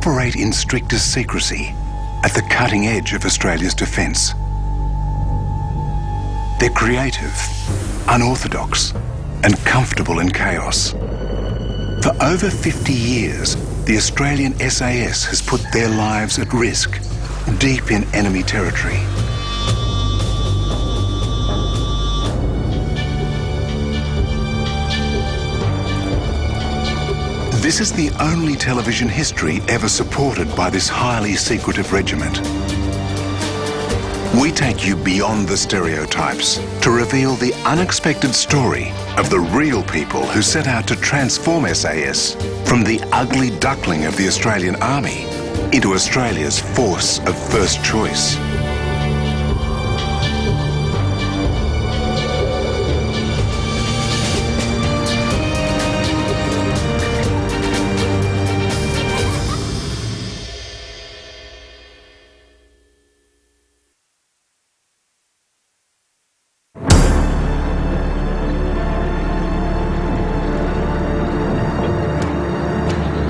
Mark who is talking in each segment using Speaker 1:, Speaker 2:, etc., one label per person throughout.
Speaker 1: operate in strictest secrecy at the cutting edge of Australia's defence. They're creative, unorthodox, and comfortable in chaos. For over 50 years, the Australian SAS has put their lives at risk, deep in enemy territory. This is the only television history ever supported by this highly secretive regiment. We take you beyond the stereotypes to reveal the unexpected story of the real people who set out to transform SAS from the ugly duckling of the Australian Army into Australia's force of first choice.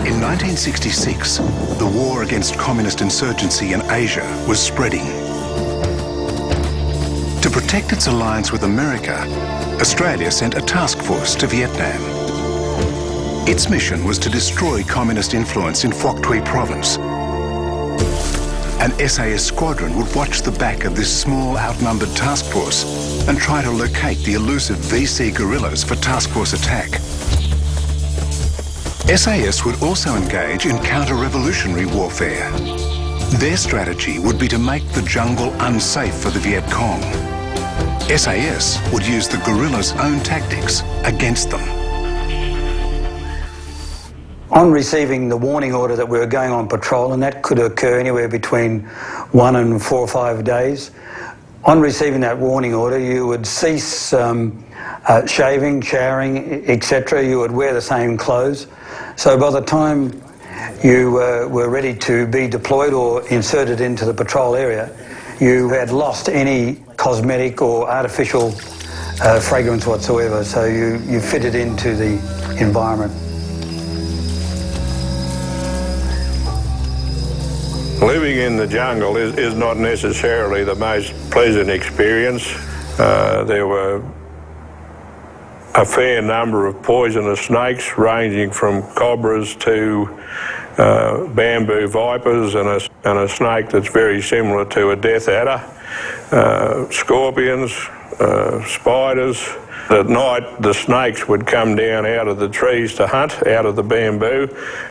Speaker 1: In 1966, the war against communist insurgency in Asia was spreading. To protect its alliance with America, Australia sent a task force to Vietnam. Its mission was to destroy communist influence in Phuoc Tuy province. An SAS squadron would watch the back of this small outnumbered task force and try to locate the elusive VC guerrillas for task force attack. SAS would also engage in counter-revolutionary warfare. Their strategy would be to make the jungle unsafe for the Viet Cong. SAS would use the guerrillas' own tactics against them.
Speaker 2: On receiving the warning order that we were going on patrol, and that could occur anywhere between 1 and 4 or 5 days, on receiving that warning order, you would cease shaving, showering, etc. You would wear the same clothes. So by the time you were ready to be deployed or inserted into the patrol area, you had lost any cosmetic or artificial fragrance whatsoever. So you fitted into the environment.
Speaker 3: Living in the jungle is not necessarily the most pleasant experience. There were a fair number of poisonous snakes, ranging from cobras to bamboo vipers and a snake that's very similar to a death adder, scorpions, spiders. At night, the snakes would come down out of the trees to hunt, out of the bamboo,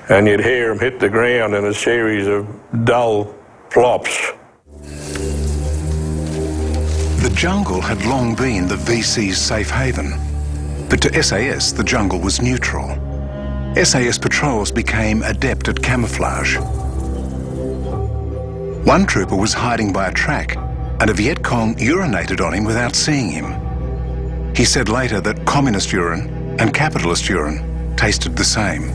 Speaker 3: and you'd hear them hit the ground in a series of dull plops.
Speaker 1: The jungle had long been the VC's safe haven, but to SAS, the jungle was neutral. SAS patrols became adept at camouflage. One trooper was hiding by a track, and a Viet Cong urinated on him without seeing him. He said later that communist urine and capitalist urine tasted the same.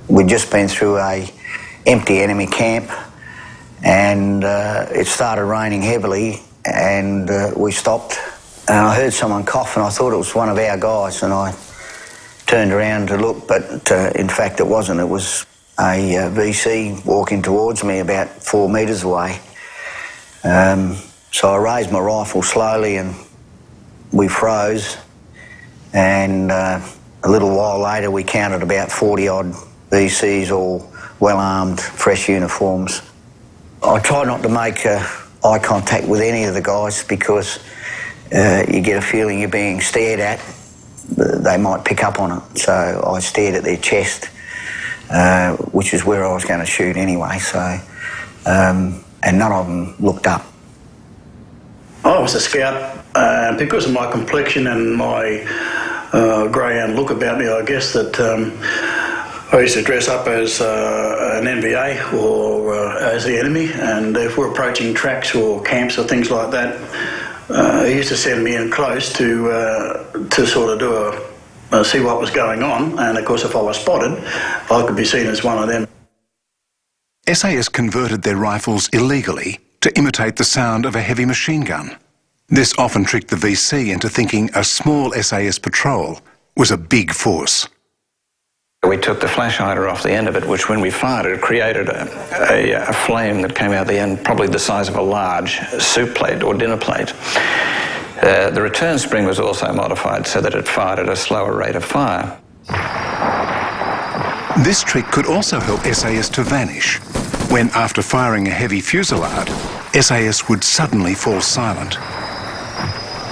Speaker 4: We'd just been through an empty enemy camp, and it started raining heavily, and we stopped, and I heard someone cough, and I thought it was one of our guys, and I turned around to look, but in fact it wasn't. It was a VC walking towards me about 4 metres away. So I raised my rifle slowly, and we froze, and a little while later we counted about 40 odd VCs, all well armed, fresh uniforms. I try not to make eye contact with any of the guys because you get a feeling you're being stared at. They might pick up on it. So I stared at their chest, which is where I was going to shoot anyway. So, and none of them looked up.
Speaker 5: I was a scout, and because of my complexion and my greyhound look about me, I guess that I used to dress up as an NVA or as the enemy, and if we're approaching tracks or camps or things like that, he used to send me in close to sort of do see what was going on, and of course if I was spotted, I could be seen as one of them.
Speaker 1: SAS converted their rifles illegally to imitate the sound of a heavy machine gun. This often tricked the VC into thinking a small SAS patrol was a big force.
Speaker 6: We took the flash hider off the end of it, which when we fired it created a flame that came out the end, probably the size of a large soup plate or dinner plate. The return spring was also modified so that it fired at a slower rate of fire.
Speaker 1: This trick could also help SAS to vanish, when after firing a heavy fusillade, SAS would suddenly fall silent.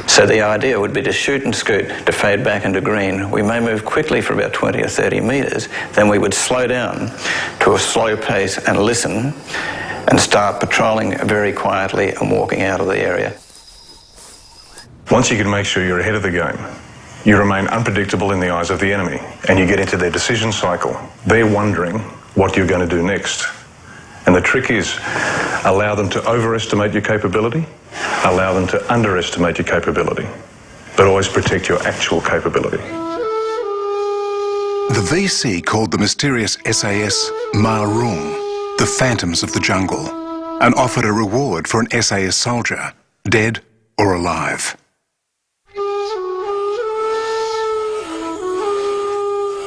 Speaker 6: So the idea would be to shoot and scoot, to fade back into green. We may move quickly for about 20 or 30 metres, then we would slow down to a slow pace and listen and start patrolling very quietly and walking out of the area.
Speaker 7: Once you can make sure you're ahead of the game, you remain unpredictable in the eyes of the enemy and you get into their decision cycle. They're wondering what you're going to do next. And the trick is, allow them to overestimate your capability, allow them to underestimate your capability, but always protect your actual capability.
Speaker 1: The VC called the mysterious SAS Marung, the phantoms of the jungle, and offered a reward for an SAS soldier, dead or alive.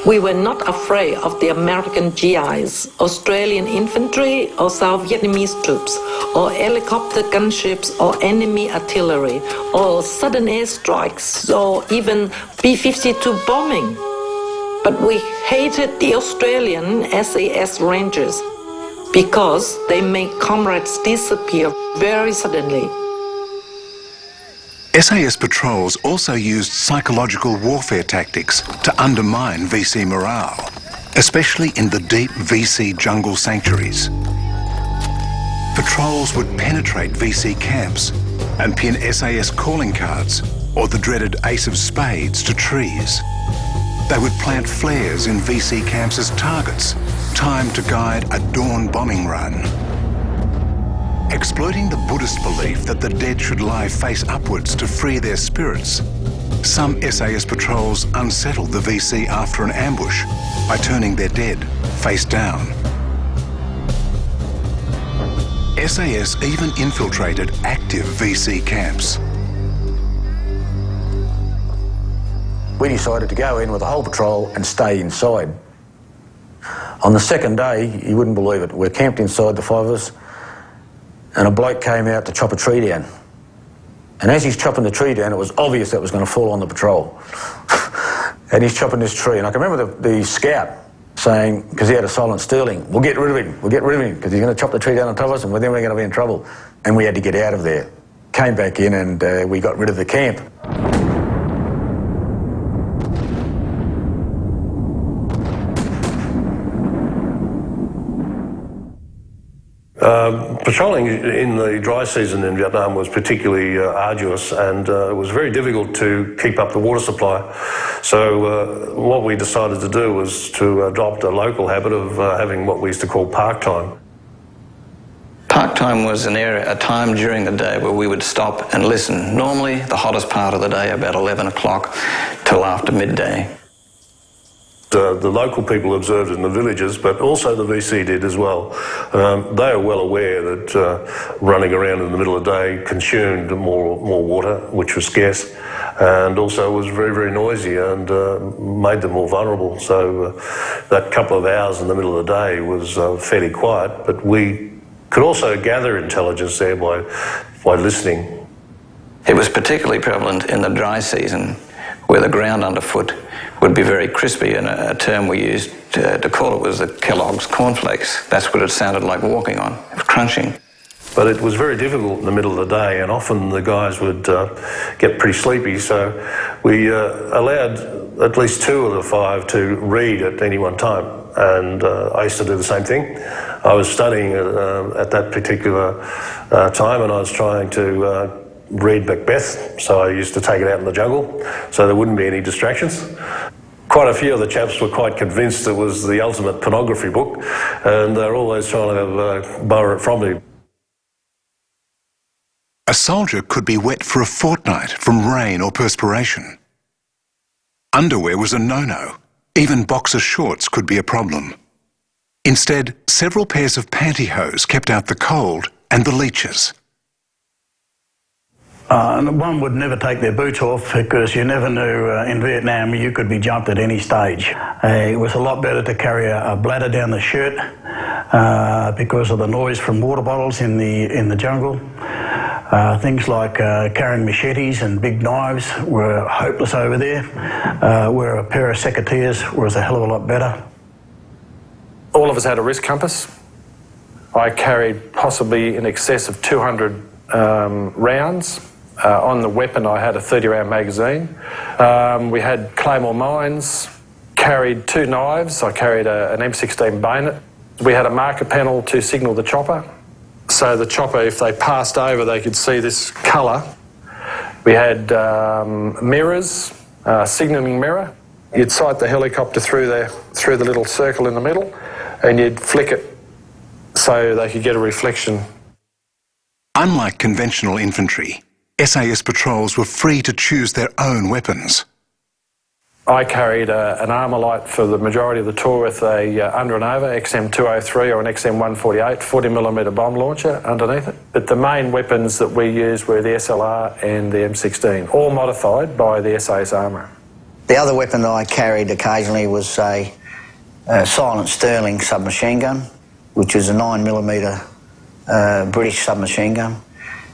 Speaker 8: We were not afraid of the American GIs, Australian infantry or South Vietnamese troops, or helicopter gunships or enemy artillery, or sudden airstrikes, or even B-52 bombing. But we hated the Australian SAS Rangers because they make comrades disappear very suddenly.
Speaker 1: SAS patrols also used psychological warfare tactics to undermine VC morale, especially in the deep VC jungle sanctuaries. Patrols would penetrate VC camps and pin SAS calling cards or the dreaded Ace of Spades to trees. They would plant flares in VC camps as targets, timed to guide a dawn bombing run. Exploiting the Buddhist belief that the dead should lie face upwards to free their spirits, some SAS patrols unsettled the VC after an ambush by turning their dead face down. SAS even infiltrated active VC camps.
Speaker 9: We decided to go in with the whole patrol and stay inside. On the second day, you wouldn't believe it, we're camped inside, the five of us, and a bloke came out to chop a tree down. And as he's chopping the tree down, it was obvious that was going to fall on the patrol. And he's chopping this tree. And I can remember the scout saying, because he had a silent Sterling, we'll get rid of him, because he's going to chop the tree down on top of us and then we're going to be in trouble. And we had to get out of there. Came back in and we got rid of the camp.
Speaker 3: Patrolling in the dry season in Vietnam was particularly arduous, and it was very difficult to keep up the water supply. So what we decided to do was to adopt a local habit of having what we used to call park time.
Speaker 6: Park time was a time during the day where we would stop and listen. Normally the hottest part of the day, about 11 o'clock till after midday.
Speaker 3: The local people observed it in the villages, but also the VC did as well. They are well aware that running around in the middle of the day consumed more water, which was scarce, and also was very, very noisy and made them more vulnerable. So that couple of hours in the middle of the day was fairly quiet, but we could also gather intelligence there by listening.
Speaker 6: It was particularly prevalent in the dry season, where the ground underfoot would be very crispy, and a term we used to call it was the Kellogg's cornflakes. That's what it sounded like walking on. It was crunching.
Speaker 3: But it was very difficult in the middle of the day, and often the guys would get pretty sleepy, so we allowed at least 2 of the 5 to read at any one time, and I used to do the same thing. I was studying at that particular time, and I was trying to read Macbeth, so I used to take it out in the jungle so there wouldn't be any distractions. Quite a few of the chaps were quite convinced it was the ultimate pornography book, and they're always trying to borrow it from me.
Speaker 1: A soldier could be wet for a fortnight from rain or perspiration. Underwear was a no-no. Even boxer shorts could be a problem. Instead, several pairs of pantyhose kept out the cold and the leeches.
Speaker 5: And one would never take their boots off because you never knew in Vietnam you could be jumped at any stage. It was a lot better to carry a bladder down the shirt because of the noise from water bottles in the jungle. Things like carrying machetes and big knives were hopeless over there, where a pair of secateurs was a hell of a lot better.
Speaker 10: All of us had a wrist compass. I carried possibly in excess of 200 rounds. On the weapon I had a 30-round magazine. We had claymore mines, carried 2 knives. I carried an M16 bayonet. We had a marker panel to signal the chopper. So the chopper, if they passed over, they could see this colour. We had mirrors, signalling mirror. You'd sight the helicopter through the little circle in the middle and you'd flick it so they could get a reflection.
Speaker 1: Unlike conventional infantry, SAS patrols were free to choose their own weapons.
Speaker 10: I carried an Armalite for the majority of the tour with a under and over XM203 or an XM148 40mm bomb launcher underneath it. But the main weapons that we used were the SLR and the M16, all modified by the SAS armour.
Speaker 4: The other weapon that I carried occasionally was a silent Sterling submachine gun, which is a 9mm British submachine gun.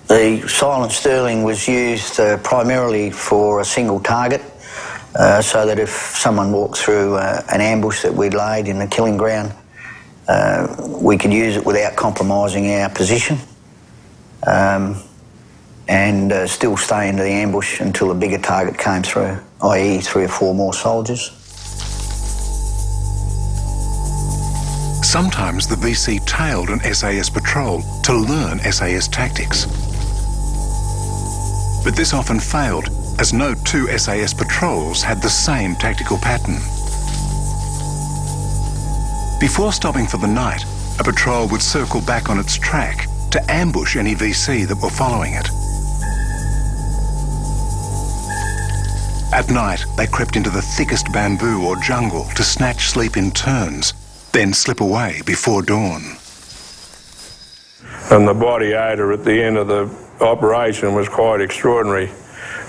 Speaker 4: The silent Sterling was used primarily for a single target, so that if someone walked through an ambush that we'd laid in the killing ground, we could use it without compromising our position and still stay into the ambush until a bigger target came through, i.e. 3 or 4 more soldiers.
Speaker 1: Sometimes the VC tailed an SAS patrol to learn SAS tactics. But this often failed, as no 2 SAS patrols had the same tactical pattern. Before stopping for the night, a patrol would circle back on its track to ambush any VC that were following it. At night, they crept into the thickest bamboo or jungle to snatch sleep in turns, then slip away before dawn.
Speaker 3: And the body odour at the end of the operation was quite extraordinary.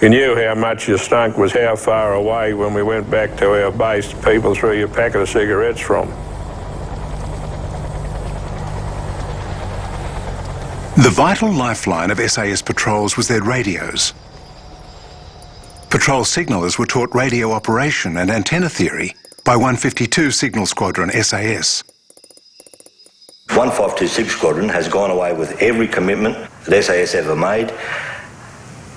Speaker 3: You knew how much you stunk was how far away when we went back to our base people threw you a packet of cigarettes from.
Speaker 1: The vital lifeline of SAS patrols was their radios. Patrol signallers were taught radio operation and antenna theory by 152 Signal Squadron SAS.
Speaker 11: 1526 Squadron has gone away with every commitment that SAS ever made,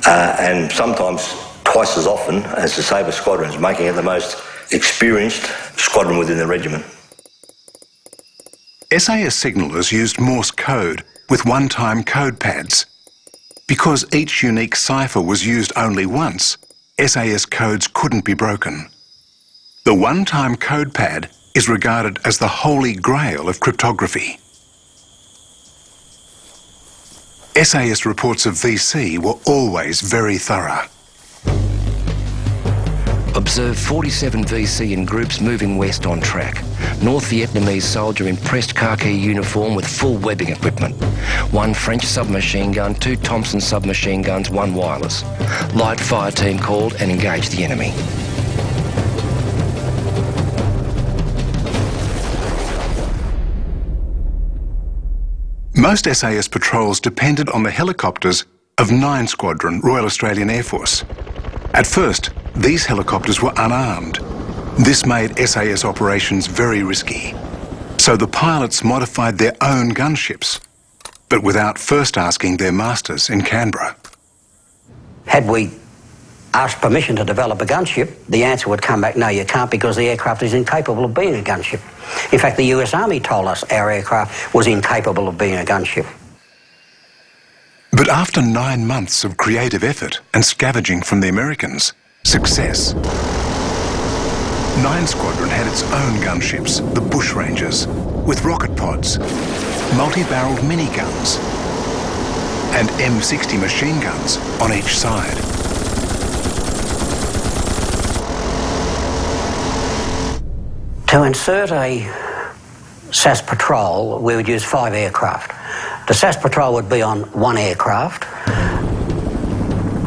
Speaker 11: and sometimes twice as often as the Sabre squadrons, making it the most experienced squadron within the regiment.
Speaker 1: SAS signallers used Morse code with one-time code pads. Because each unique cipher was used only once, SAS codes couldn't be broken. The one-time code pad is regarded as the holy grail of cryptography. SAS reports of VC were always very thorough.
Speaker 12: Observed 47 VC in groups moving west on track. North Vietnamese soldier in pressed khaki uniform with full webbing equipment. 1 French submachine gun, 2 Thompson submachine guns, 1 wireless. Light fire team called and engaged the enemy.
Speaker 1: Most SAS patrols depended on the helicopters of 9 Squadron, Royal Australian Air Force. At first, these helicopters were unarmed. This made SAS operations very risky. So the pilots modified their own gunships, but without first asking their masters in Canberra.
Speaker 13: Had we asked permission to develop a gunship, the answer would come back, no, you can't, because the aircraft is incapable of being a gunship. In fact, the US Army told us our aircraft was incapable of being a gunship.
Speaker 1: But after 9 months of creative effort and scavenging from the Americans, success. 9 Squadron had its own gunships, the Bushrangers, with rocket pods, multi-barreled miniguns, and M60 machine guns on each side.
Speaker 13: To insert a SAS patrol, we would use 5 aircraft. The SAS patrol would be on 1 aircraft.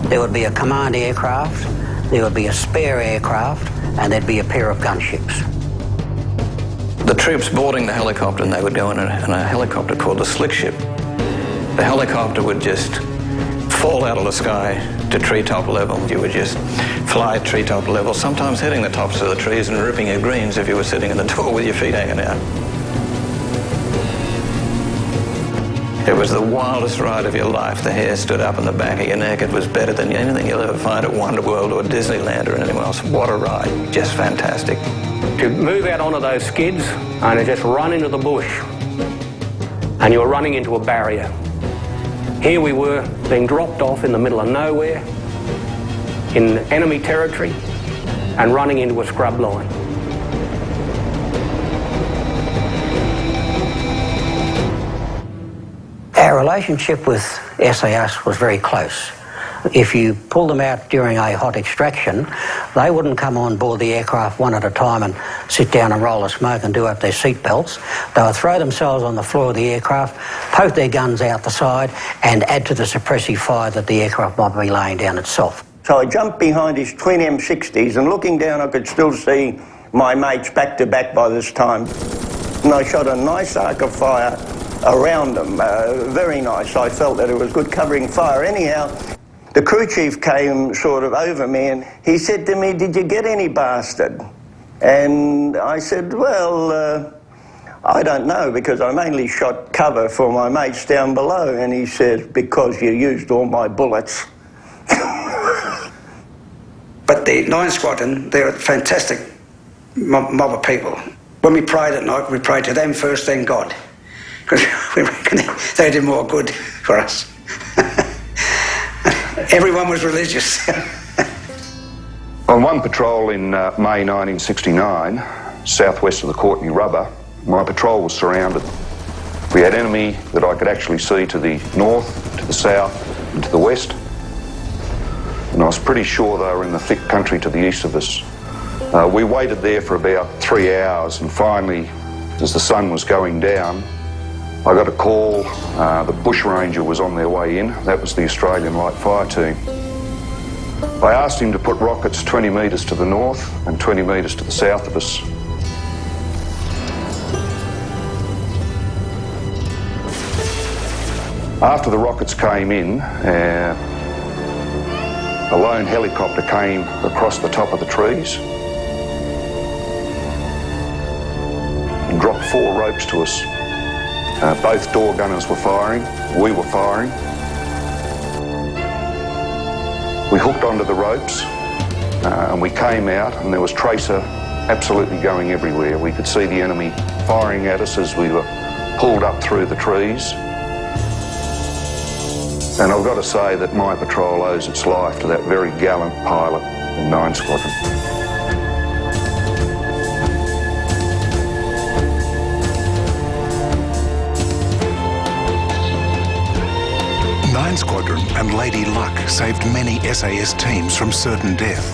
Speaker 13: There would be a command aircraft, there would be a spare aircraft, and there'd be a pair of gunships.
Speaker 6: The troops boarding the helicopter, and they would go in a helicopter called the slick ship. The helicopter would just fall out of the sky to treetop level. You would just fly at treetop level, sometimes hitting the tops of the trees and ripping your greens if you were sitting in the door with your feet hanging out. It was the wildest ride of your life. The hair stood up on the back of your neck. It was better than anything you'll ever find at Wonderworld or Disneyland or anywhere else. What a ride. Just fantastic.
Speaker 14: To move out onto those skids and to just run into the bush, and you were running into a barrier. Here we were being dropped off in the middle of nowhere in enemy territory and running into a scrub line.
Speaker 13: Our relationship with SAS was very close. If you pulled them out during a hot extraction, they wouldn't come on board the aircraft one at a time and sit down and roll a smoke and do up their seat belts. They would throw themselves on the floor of the aircraft, poke their guns out the side and add to the suppressive fire that the aircraft might be laying down itself.
Speaker 15: So I jumped behind his twin M60s and looking down I could still see my mates back to back by this time. And I shot a nice arc of fire around them, very nice. I felt that it was good covering fire. Anyhow, the crew chief came sort of over me and he said to me, "Did you get any bastard?" And I said, "Well, I don't know because I mainly shot cover for my mates down below." And he says, "Because you used all my bullets."
Speaker 2: But the 9th Squadron, they're a fantastic mob of people. When we prayed at night, we prayed to them first, then God. Because we reckon they did more good for us. Everyone was religious.
Speaker 16: On one patrol in May 1969, southwest of the Courtney Rubber, my patrol was surrounded. We had enemy that I could actually see to the north, to the south and to the west. And I was pretty sure they were in the thick country to the east of us. We waited there for about 3 hours and finally, as the sun was going down, I got a call. The bush ranger was on their way in. That was the Australian Light Fire Team. I asked him to put rockets 20 metres to the north and 20 metres to the south of us. After the rockets came in, a lone helicopter came across the top of the trees and dropped 4 ropes to us. Both door gunners were firing, we were firing. We hooked onto the ropes and we came out and there was tracer absolutely going everywhere. We could see the enemy firing at us as we were pulled up through the trees. And I've got to say that my patrol owes its life to that very gallant pilot in 9th Squadron.
Speaker 1: Squadron and Lady Luck saved many SAS teams from certain death.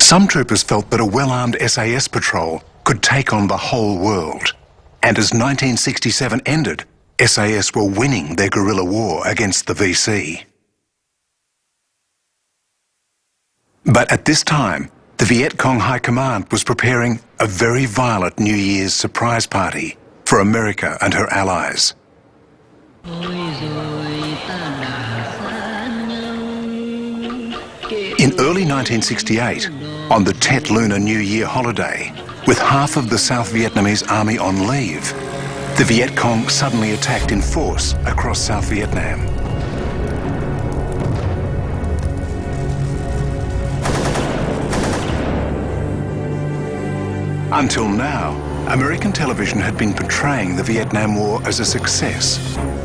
Speaker 1: Some troopers felt that a well-armed SAS patrol could take on the whole world. And as 1967 ended, SAS were winning their guerrilla war against the VC. But at this time, the Viet Cong High Command was preparing a very violent New Year's surprise party for America and her allies. In early 1968, on the Tet Lunar New Year holiday, with half of the South Vietnamese army on leave, the Viet Cong suddenly attacked in force across South Vietnam. Until now, American television had been portraying the Vietnam War as a success.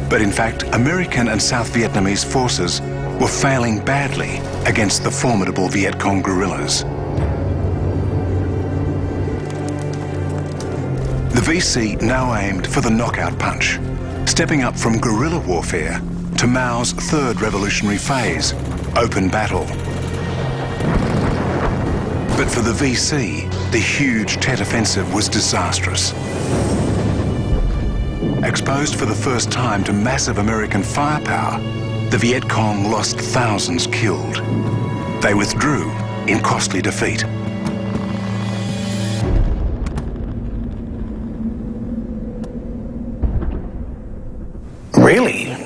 Speaker 1: But in fact, American and South Vietnamese forces were failing badly against the formidable Viet Cong guerrillas. The VC now aimed for the knockout punch, stepping up from guerrilla warfare to Mao's third revolutionary phase, open battle. But for the VC, the huge Tet offensive was disastrous. exposed for the first time to massive American firepower, the Viet Cong lost thousands killed. They withdrew in costly defeat.
Speaker 17: Really,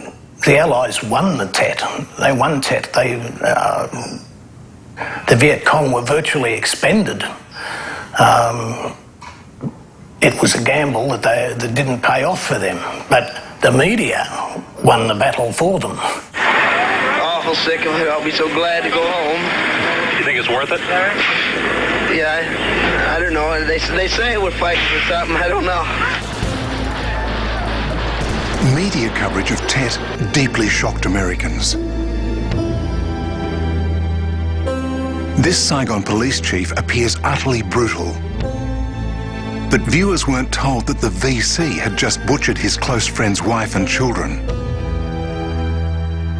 Speaker 17: the Allies won the Tet. They won Tet. The Viet Cong were virtually expended. It was a gamble that didn't pay off for them, but the media won the battle for them.
Speaker 18: Awful sick of it. I'll be so glad to go home.
Speaker 10: You think it's worth it?
Speaker 18: Yeah, I don't know. They say we're fighting for something. I don't know.
Speaker 1: Media coverage of Tet deeply shocked Americans. This Saigon police chief appears utterly brutal. But viewers weren't told that the VC had just butchered his close friend's wife and children.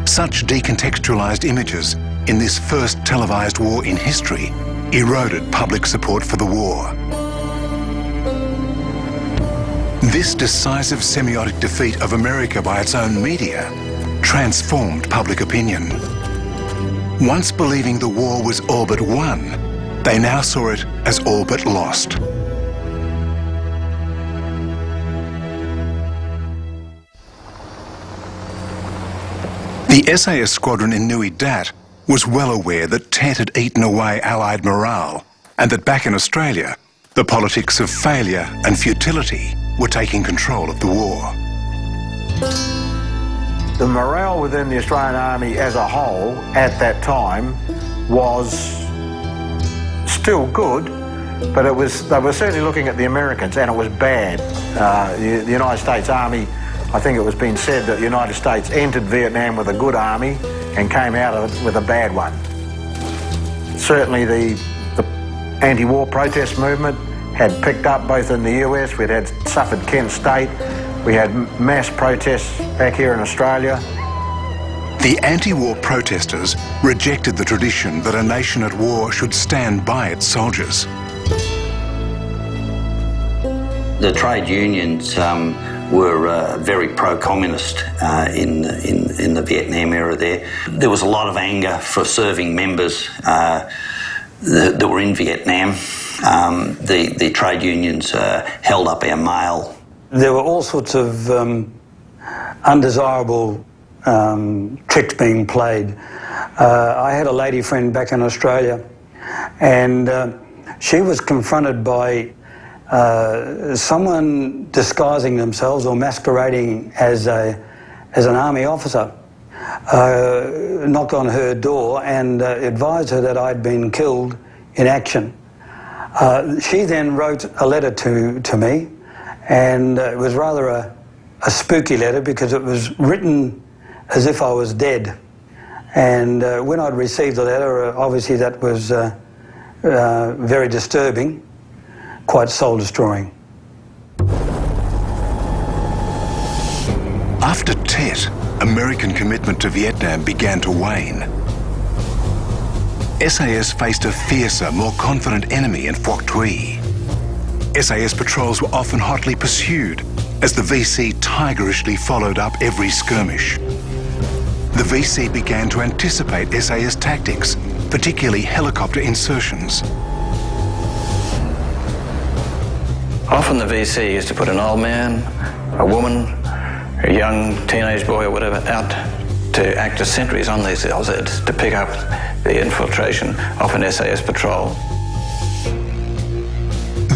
Speaker 1: Such decontextualized images in this first televised war in history eroded public support for the war. This decisive semiotic defeat of America by its own media transformed public opinion. Once believing the war was all but won, they now saw it as all but lost. The SAS squadron in Nui Dat was well aware that Tet had eaten away Allied morale, and that back in Australia, the politics of failure and futility were taking control of the war.
Speaker 9: The morale within the Australian Army as a whole at that time was still good, but they were certainly looking at the Americans, and it was bad. The United States Army, I think it was being said that the United States entered Vietnam with a good army and came out of it with a bad one. Certainly the anti-war protest movement had picked up both in the US. We'd had suffered Kent State. We had mass protests back here in Australia.
Speaker 1: The anti-war protesters rejected the tradition that a nation at war should stand by its soldiers.
Speaker 19: The trade unions were very pro-communist in the Vietnam era there. There was a lot of anger for serving members that were in Vietnam. The trade unions held up our mail.
Speaker 2: There were all sorts of undesirable tricks being played. I had a lady friend back in Australia, and she was confronted by someone disguising themselves or masquerading as an army officer. Knocked on her door and advised her that I'd been killed in action. She then wrote a letter to me, and it was rather a spooky letter because it was written as if I was dead. And when I'd received the letter, obviously that was very disturbing, quite soul-destroying.
Speaker 1: After Tet, American commitment to Vietnam began to wane. SAS faced a fiercer, more confident enemy in Phuoc Tuy. SAS patrols were often hotly pursued as the VC tigerishly followed up every skirmish. The VC began to anticipate SAS tactics, particularly helicopter insertions.
Speaker 6: Often the VC used to put an old man, a woman, a young teenage boy or whatever out to act as sentries on these LZs to pick up the infiltration of an SAS patrol.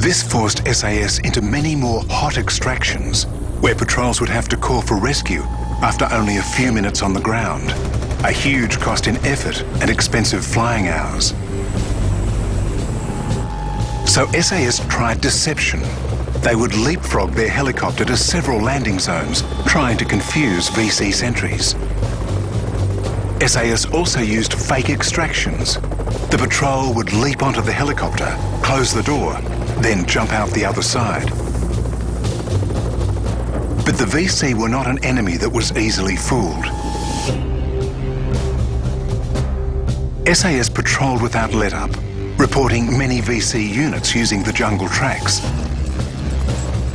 Speaker 1: This forced SAS into many more hot extractions, where patrols would have to call for rescue after only a few minutes on the ground, a huge cost in effort and expensive flying hours. So SAS tried deception. They would leapfrog their helicopter to several landing zones, trying to confuse VC sentries. SAS also used fake extractions. The patrol would leap onto the helicopter, close the door, then jump out the other side. But the VC were not an enemy that was easily fooled. SAS patrolled without let-up, reporting many VC units using the jungle tracks.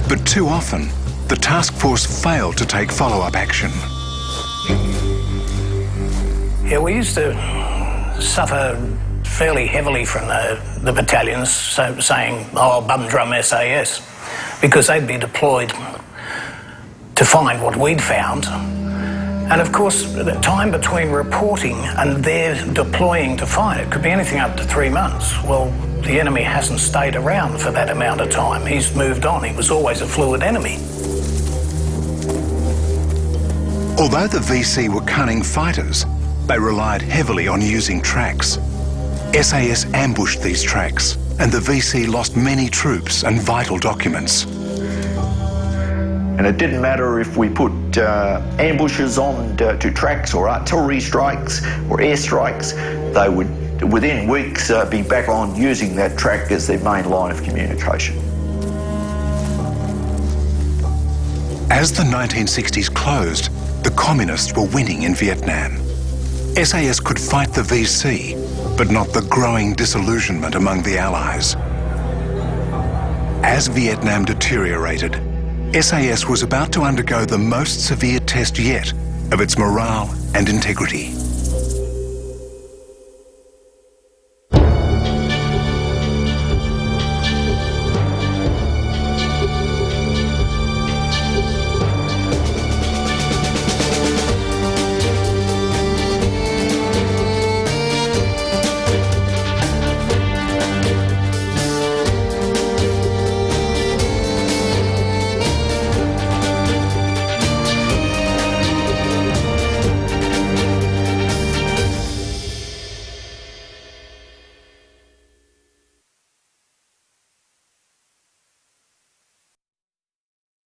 Speaker 1: But too often, the task force failed to take follow-up action.
Speaker 17: Yeah, we used to suffer fairly heavily from the battalions saying, oh, bum drum SAS, because they'd be deployed to find what we'd found. And of course, the time between reporting and their deploying to find it could be anything up to 3 months. Well, the enemy hasn't stayed around for that amount of time. He's moved on. He was always a fluid enemy.
Speaker 1: Although the VC were cunning fighters, they relied heavily on using tracks. SAS ambushed these tracks, and the VC lost many troops and vital documents.
Speaker 20: And it didn't matter if we put ambushes on to tracks or artillery strikes or airstrikes, they would, within weeks, be back on using that track as their main line of communication.
Speaker 1: As the 1960s closed, the communists were winning in Vietnam. SAS could fight the VC, but not the growing disillusionment among the Allies. As Vietnam deteriorated, SAS was about to undergo the most severe test yet of its morale and integrity.